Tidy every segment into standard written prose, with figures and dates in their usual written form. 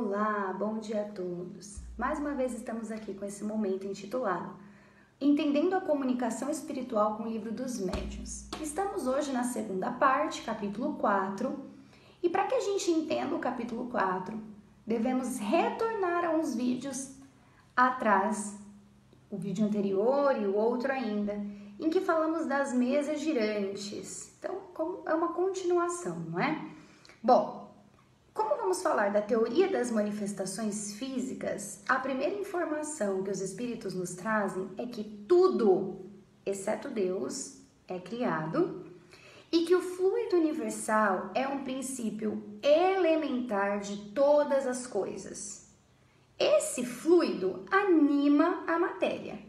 Olá, bom dia a todos. Mais uma vez estamos aqui com esse momento intitulado Entendendo a Comunicação Espiritual com o Livro dos Médiuns. Estamos hoje na segunda parte, capítulo 4, e para que a gente entenda o capítulo 4, devemos retornar a uns vídeos atrás, o vídeo anterior e o outro ainda, em que falamos das mesas girantes. Então, é uma continuação, não é? Bom, como vamos falar da teoria das manifestações físicas, a primeira informação que os espíritos nos trazem é que tudo, exceto Deus, é criado e que o fluido universal é um princípio elementar de todas as coisas. Esse fluido anima a matéria.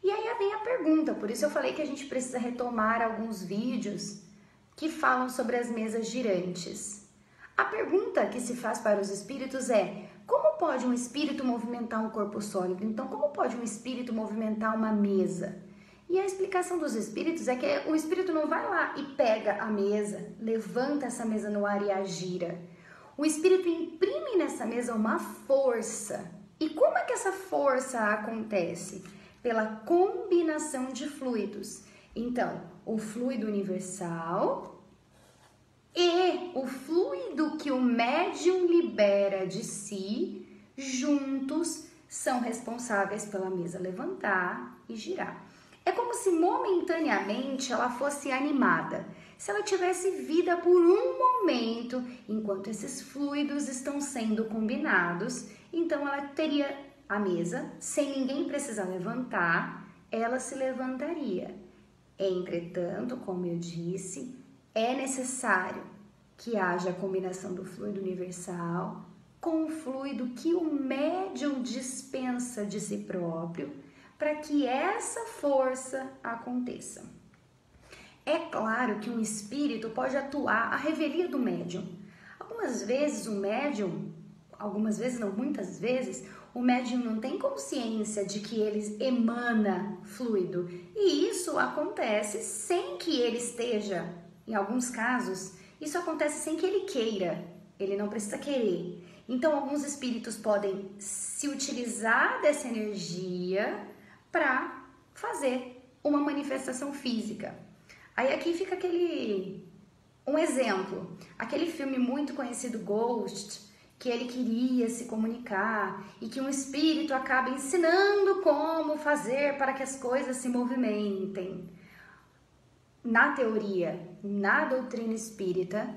E aí vem a pergunta, por isso eu falei que a gente precisa retomar alguns vídeos que falam sobre as mesas girantes. A pergunta que se faz para os espíritos é: como pode um espírito movimentar um corpo sólido? Então, como pode um espírito movimentar uma mesa? E a explicação dos espíritos é que o espírito não vai lá e pega a mesa, levanta essa mesa no ar e a gira. O espírito imprime nessa mesa uma força. E como é que essa força acontece? Pela combinação de fluidos. Então, o fluido universal e o fluido que o médium libera de si, juntos, são responsáveis pela mesa levantar e girar. É como se momentaneamente ela fosse animada, se ela tivesse vida por um momento, enquanto esses fluidos estão sendo combinados, então ela teria a mesa, sem ninguém precisar levantar, ela se levantaria. Entretanto, como eu disse, é necessário que haja a combinação do fluido universal com o fluido que o médium dispensa de si próprio para que essa força aconteça. É claro que um espírito pode atuar à revelia do médium. Algumas vezes o médium, algumas vezes não, muitas vezes, o médium não tem consciência de que ele emana fluido. E isso acontece sem que ele esteja, em alguns casos, isso acontece sem que ele queira, ele não precisa querer. Então, alguns espíritos podem se utilizar dessa energia para fazer uma manifestação física. Aí aqui fica um exemplo, aquele filme muito conhecido, Ghost, que ele queria se comunicar e que um espírito acaba ensinando como fazer para que as coisas se movimentem. Na teoria, na doutrina espírita,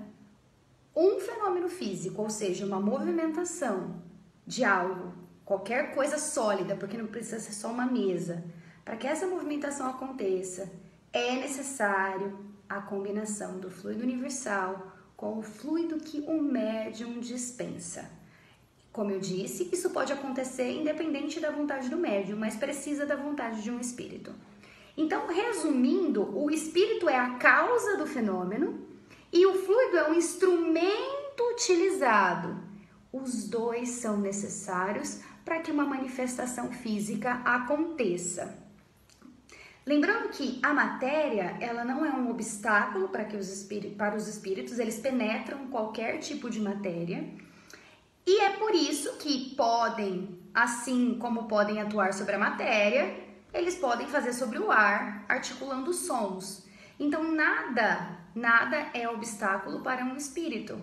um fenômeno físico, ou seja, uma movimentação de algo, qualquer coisa sólida, porque não precisa ser só uma mesa, para que essa movimentação aconteça, é necessário a combinação do fluido universal com o fluido que o médium dispensa. Como eu disse, isso pode acontecer independente da vontade do médium, mas precisa da vontade de um espírito. Então, resumindo, o espírito é a causa do fenômeno e o fluido é um instrumento utilizado. Os dois são necessários para que uma manifestação física aconteça. Lembrando que a matéria, ela não é um obstáculo para os espíritos, eles penetram qualquer tipo de matéria. E é por isso que podem, assim como podem atuar sobre a matéria, eles podem fazer sobre o ar, articulando sons. Então, nada é obstáculo para um espírito.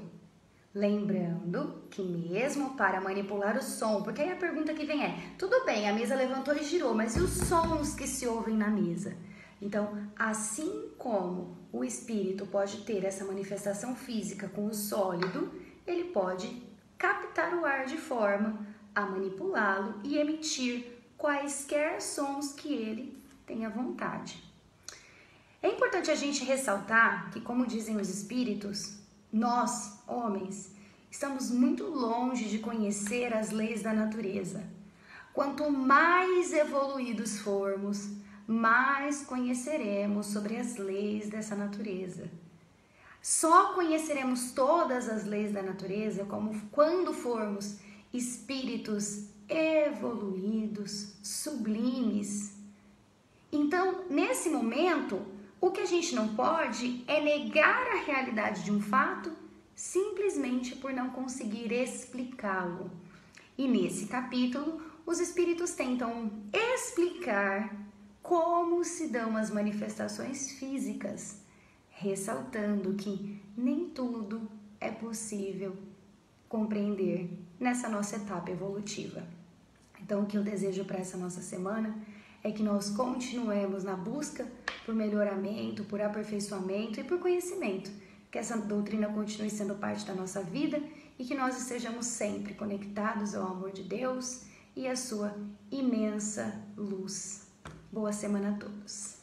Lembrando que mesmo para manipular o som, porque aí a pergunta que vem é, tudo bem, a mesa levantou e girou, mas e os sons que se ouvem na mesa? Então, assim como o espírito pode ter essa manifestação física com o sólido, ele pode captar o ar de forma a manipulá-lo e emitir quaisquer sons que ele tenha vontade. É importante a gente ressaltar que, como dizem os espíritos, nós, homens, estamos muito longe de conhecer as leis da natureza. Quanto mais evoluídos formos, mais conheceremos sobre as leis dessa natureza. Só conheceremos todas as leis da natureza quando formos espíritos evoluídos, sublimes. Então, nesse momento, o que a gente não pode é negar a realidade de um fato simplesmente por não conseguir explicá-lo. E nesse capítulo, os espíritos tentam explicar como se dão as manifestações físicas, ressaltando que nem tudo é possível compreender nessa nossa etapa evolutiva. Então, o que eu desejo para essa nossa semana é que nós continuemos na busca por melhoramento, por aperfeiçoamento e por conhecimento, que essa doutrina continue sendo parte da nossa vida e que nós estejamos sempre conectados ao amor de Deus e à sua imensa luz. Boa semana a todos!